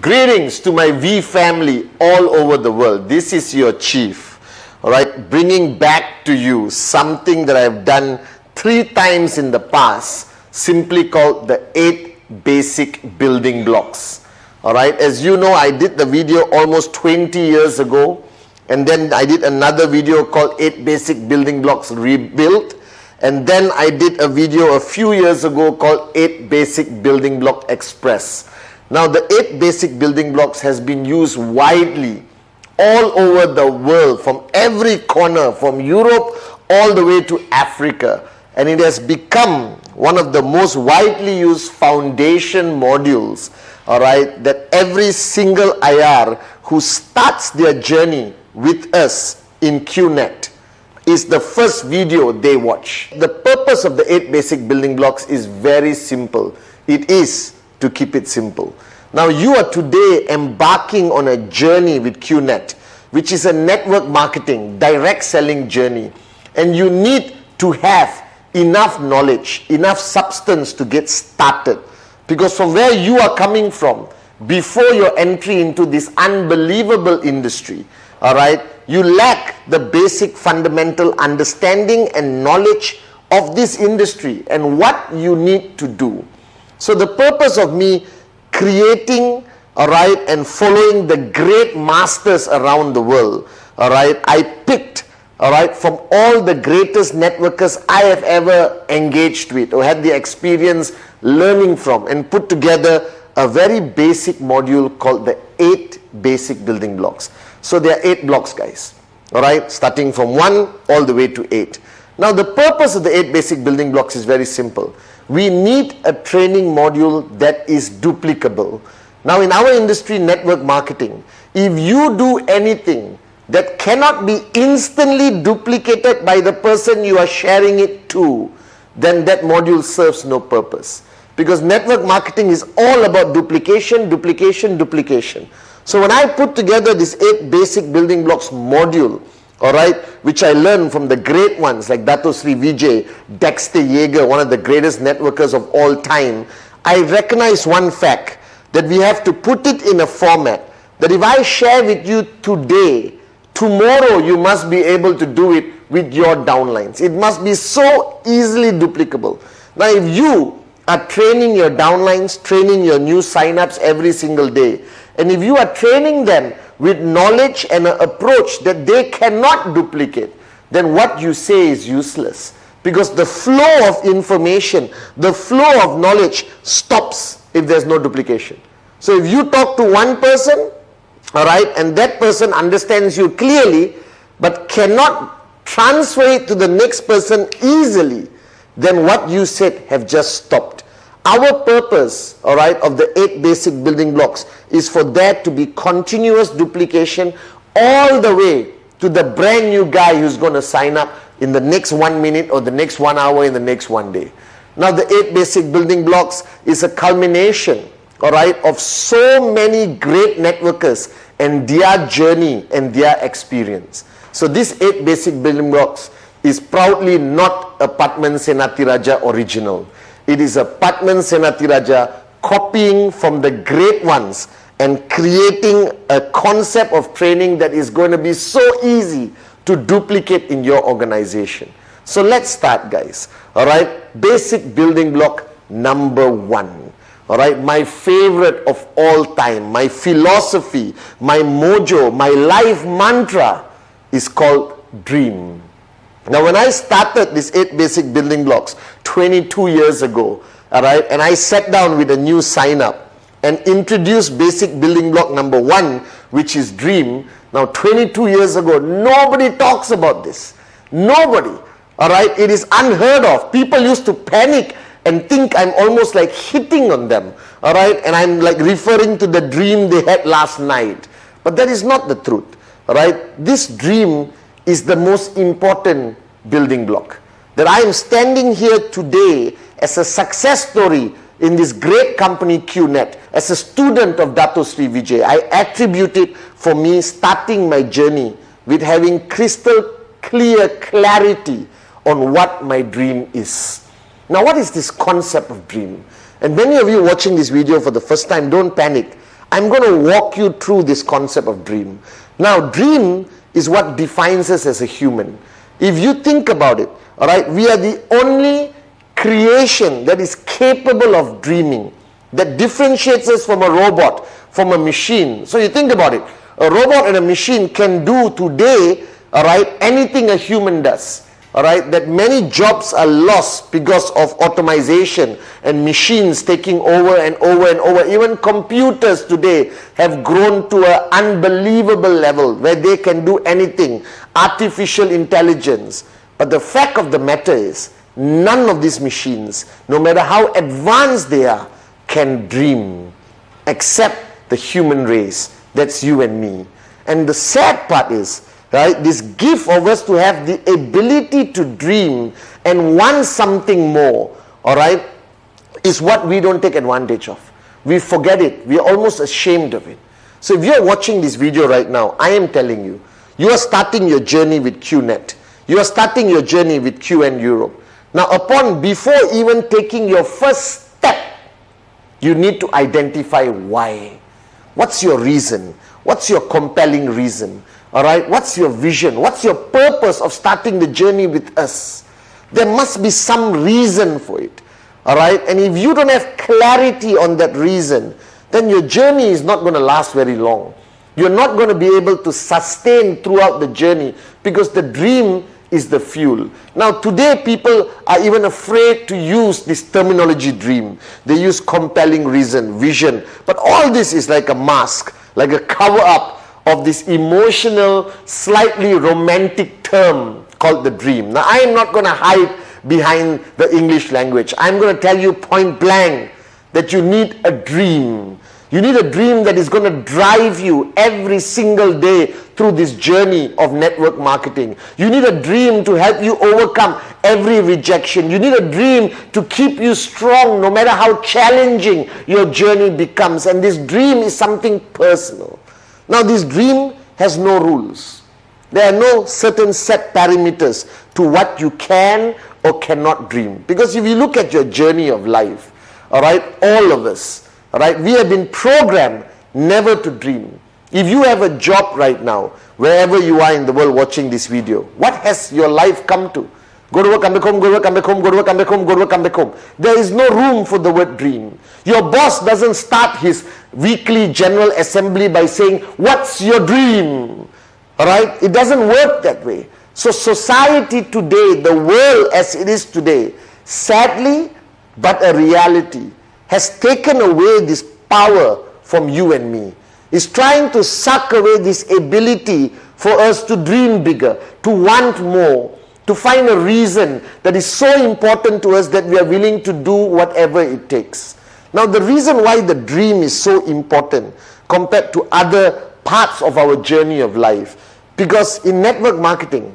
Greetings to my V family all over the world. This is your chief, all right, bringing back to you something that I've done 3 times in the past, simply called the 8 basic building blocks. All right, as you know, I did the video almost 20 years ago, and then I did another video called 8 basic building blocks rebuilt, and then I did a video a few years ago called 8 basic building block express. Now, the 8 basic building blocks has been used widely all over the world, from every corner, from Europe all the way to Africa. And it has become one of the most widely used foundation modules, all right, that every single IR who starts their journey with us in QNet is the first video they watch. The purpose of the 8 basic building blocks is very simple. It is to keep it simple. Now, you are today embarking on a journey with QNet, which is a network marketing, direct selling journey. And you need to have enough knowledge, enough substance to get started. Because from where you are coming from, before your entry into this unbelievable industry, all right, you lack the basic fundamental understanding and knowledge of this industry and what you need to do. So the purpose of me creating, all right, and following the great masters around the world, all right, I picked, all right, from all the greatest networkers I have ever engaged with or had the experience learning from, and put together a very basic module called the 8 basic building blocks. So there are 8 blocks, guys, all right, starting from 1 all the way to 8. Now, the purpose of the 8 basic building blocks is very simple. We need a training module that is duplicable. Now, in our industry, network marketing, if you do anything that cannot be instantly duplicated by the person you are sharing it to, then that module serves no purpose. Because network marketing is all about duplication, duplication, duplication. So when I put together this 8 basic building blocks module, all right, which I learned from the great ones like Dato Sri Vijay, Dexter Yeager, one of the greatest networkers of all time, I recognize one fact, that we have to put it in a format that if I share with you today, tomorrow you must be able to do it with your downlines. It must be so easily duplicable. Now, if you are training your downlines, training your new signups every single day, and if you are training them with knowledge and an approach that they cannot duplicate, then what you say is useless. Because the flow of information, the flow of knowledge stops if there's no duplication. So if you talk to one person, all right, and that person understands you clearly, but cannot transfer it to the next person easily, then what you said have just stopped. Our purpose, all right, of the 8 basic building blocks is for there to be continuous duplication all the way to the brand new guy who's going to sign up in the next 1 minute or the next 1 hour in the next 1 day. Now, the 8 basic building blocks is a culmination, all right, of so many great networkers and their journey and their experience. So this 8 basic building blocks is proudly not a Patman Senatiraja original. It is a Patman Senatiraja copying from the great ones and creating a concept of training that is going to be so easy to duplicate in your organization. So let's start, guys. All right, basic building block number 1. All right, my favorite of all time, my philosophy, my mojo, my life mantra is called dream. Now, when I started this 8 basic building blocks 22 years ago, all right, and I sat down with a new sign up and introduced basic building block number 1, which is dream. Now, 22 years ago, nobody talks about this. Nobody, all right, it is unheard of. People used to panic and think I'm almost like hitting on them, all right, and I'm like referring to the dream they had last night. But that is not the truth, all right. This dream is the most important building block. That I am standing here today as a success story in this great company QNet, as a student of Dato Sri Vijay. I attribute it for me starting my journey with having crystal clear clarity on what my dream is. Now, what is this concept of dream? And many of you watching this video for the first time, don't panic. I'm going to walk you through this concept of dream. Now, dream is what defines us as a human. If you think about it, all right, we are the only creation that is capable of dreaming, that differentiates us from a robot, from a machine. So you think about it, a robot and a machine can do today, all right, anything a human does. All right, that many jobs are lost because of automation and machines taking over and over and over. Even computers today have grown to an unbelievable level where they can do anything. Artificial intelligence. But the fact of the matter is, none of these machines, no matter how advanced they are, can dream except the human race. That's you and me. And the sad part is, right, this gift of us to have the ability to dream and want something more, all right, is what we don't take advantage of. We forget it. We are almost ashamed of it. So if you're watching this video right now, I am telling you, you are starting your journey with QNet. You are starting your journey with QN Europe. Now, before even taking your first step, you need to identify why. What's your reason? What's your compelling reason? All right, what's your vision? What's your purpose of starting the journey with us? There must be some reason for it. All right, and if you don't have clarity on that reason, then your journey is not going to last very long. You're not going to be able to sustain throughout the journey because the dream is the fuel. Now, today people are even afraid to use this terminology dream. They use compelling reason, vision. But all this is like a mask, like a cover-up of this emotional, slightly romantic term called the dream. Now, I am not going to hide behind the English language. I'm going to tell you point blank that you need a dream. You need a dream that is going to drive you every single day through this journey of network marketing. You need a dream to help you overcome every rejection. You need a dream to keep you strong no matter how challenging your journey becomes. And this dream is something personal. Now, this dream has no rules. There are no certain set parameters to what you can or cannot dream. Because if you look at your journey of life, all right, all of us, all right, we have been programmed never to dream. If you have a job right now, wherever you are in the world watching this video, what has your life come to? Go to work, come back home, go to work, come back home, go to work, come back home, go to work, come back home. There is no room for the word dream. Your boss doesn't start his weekly general assembly by saying, what's your dream? All right? It doesn't work that way. So society today, the world as it is today, sadly, but a reality, has taken away this power from you and me. It's trying to suck away this ability for us to dream bigger, to want more, to find a reason that is so important to us that we are willing to do whatever it takes. Now, the reason why the dream is so important compared to other parts of our journey of life, because in network marketing,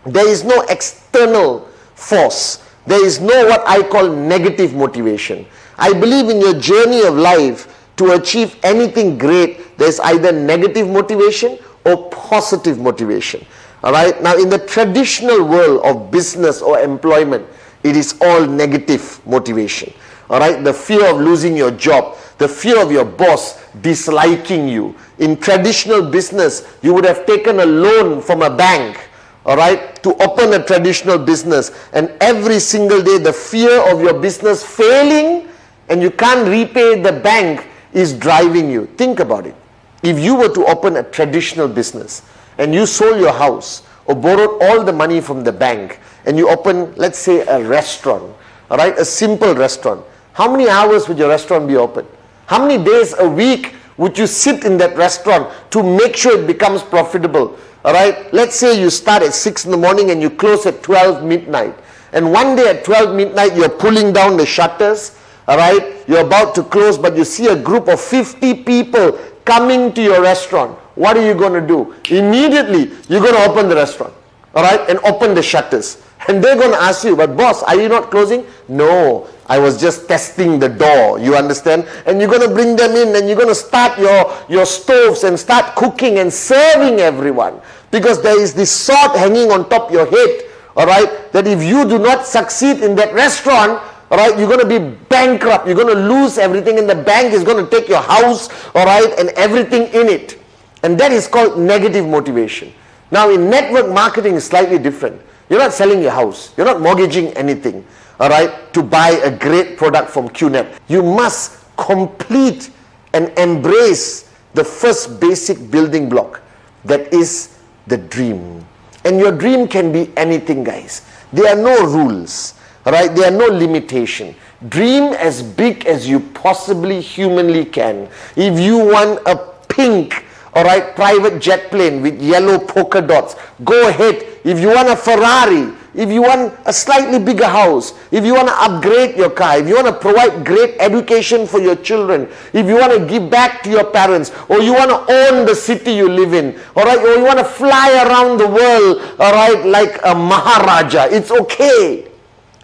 there is no external force. There is no what I call negative motivation. I believe in your journey of life, to achieve anything great, there is either negative motivation or positive motivation. All right. Now, in the traditional world of business or employment, it is all negative motivation. All right. The fear of losing your job, the fear of your boss disliking you. In traditional business, you would have taken a loan from a bank, all right, to open a traditional business, and every single day the fear of your business failing and you can't repay the bank is driving you. Think about it. If you were to open a traditional business and you sold your house or borrowed all the money from the bank and you open, let's say, a restaurant, all right, a simple restaurant, how many hours would your restaurant be open? How many days a week would you sit in that restaurant to make sure it becomes profitable? All right, let's say you start at 6 in the morning and you close at 12 midnight. And one day at 12 midnight, you're pulling down the shutters. All right, you're about to close, but you see a group of 50 people coming to your restaurant. What are you going to do? Immediately, you're going to open the restaurant, all right, and open the shutters. And they're going to ask you, but boss, are you not closing? No, I was just testing the door, you understand? And you're going to bring them in and you're going to start your stoves and start cooking and serving everyone. Because there is this sword hanging on top of your head, all right, that if you do not succeed in that restaurant, all right, you're going to be bankrupt, you're going to lose everything, and the bank is going to take your house, all right, and everything in it. And that is called negative motivation. Now in network marketing is slightly different. You're not selling your house, you're not mortgaging anything, all right, to buy a great product from QNet. You must complete and embrace the first basic building block, that is the dream. And your dream can be anything, guys. There are no rules, all right? There are no limitation. Dream as big as you possibly humanly can. If you want a pink, all right, private jet plane with yellow polka dots, go ahead. If you want a Ferrari, if you want a slightly bigger house, if you want to upgrade your car, if you want to provide great education for your children, if you want to give back to your parents, or you want to own the city you live in, all right, or you want to fly around the world, all right, like a Maharaja, it's okay.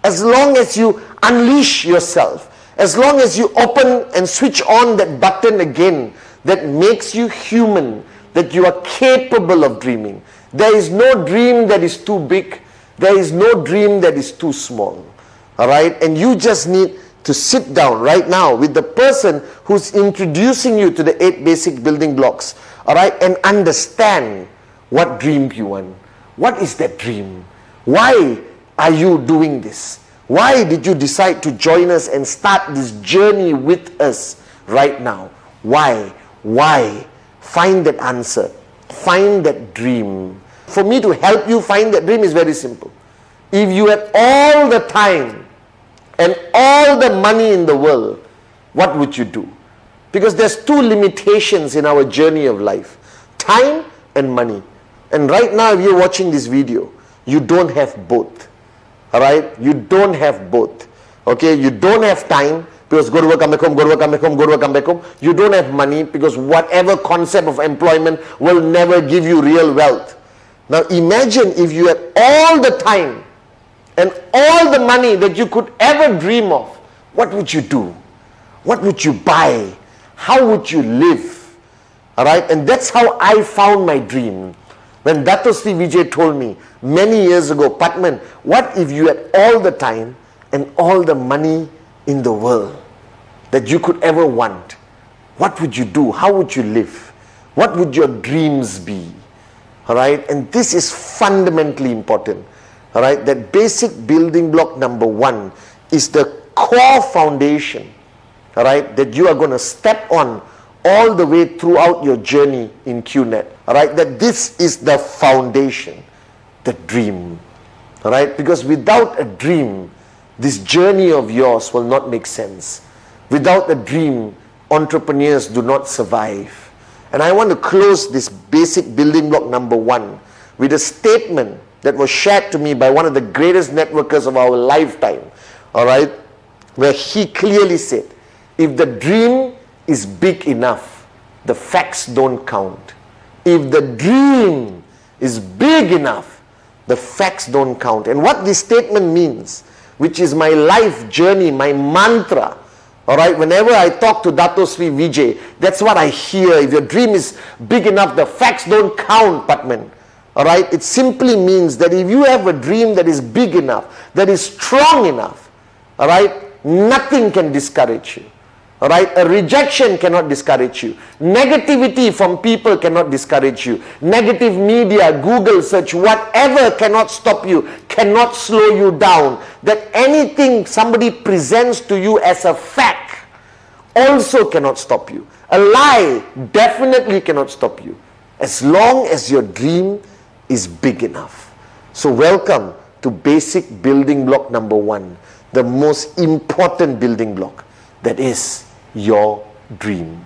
As long as you unleash yourself, as long as you open and switch on that button again that makes you human, that you are capable of dreaming. There is no dream that is too big. There is no dream that is too small. All right? And you just need to sit down right now with the person who's introducing you to the 8 basic building blocks. All right? And understand what dream you want. What is that dream? Why are you doing this? Why did you decide to join us and start this journey with us right now? Why? Why? Find that answer. Find that dream. For me to help you find that dream is very simple. If you had all the time and all the money in the world, what would you do? Because there's 2 limitations in our journey of life. Time and money. And right now, if you're watching this video, you don't have both. Alright? You don't have both. Okay? You don't have time because go to work, come back home, go to work, come back home, go to work, come back home. You don't have money because whatever concept of employment will never give you real wealth. Now imagine if you had all the time and all the money that you could ever dream of. What would you do? What would you buy? How would you live? Alright? And that's how I found my dream. When Dato Sri Vijay told me many years ago, Patman, what if you had all the time and all the money in the world that you could ever want? What would you do? How would you live? What would your dreams be? Alright, and this is fundamentally important. Alright, that basic building block number 1 is the core foundation, alright, that you are going to step on all the way throughout your journey in QNet. Alright, that this is the foundation, the dream. Alright, because without a dream, this journey of yours will not make sense. Without a dream, entrepreneurs do not survive. And I want to close this basic building block number 1 with a statement that was shared to me by one of the greatest networkers of our lifetime. Alright, where he clearly said, if the dream is big enough, the facts don't count. If the dream is big enough, the facts don't count. And what this statement means, which is my life journey, my mantra, alright, whenever I talk to Dato Sri Vijay, that's what I hear. If your dream is big enough, the facts don't count, Patman. Alright, it simply means that if you have a dream that is big enough, that is strong enough, alright, nothing can discourage you. Alright, a rejection cannot discourage you. Negativity from people cannot discourage you. Negative media, Google search, whatever cannot stop you, cannot slow you down. That anything somebody presents to you as a fact also cannot stop you. A lie definitely cannot stop you, as long as your dream is big enough. So welcome to basic building block number 1, the most important building block, that is your dream.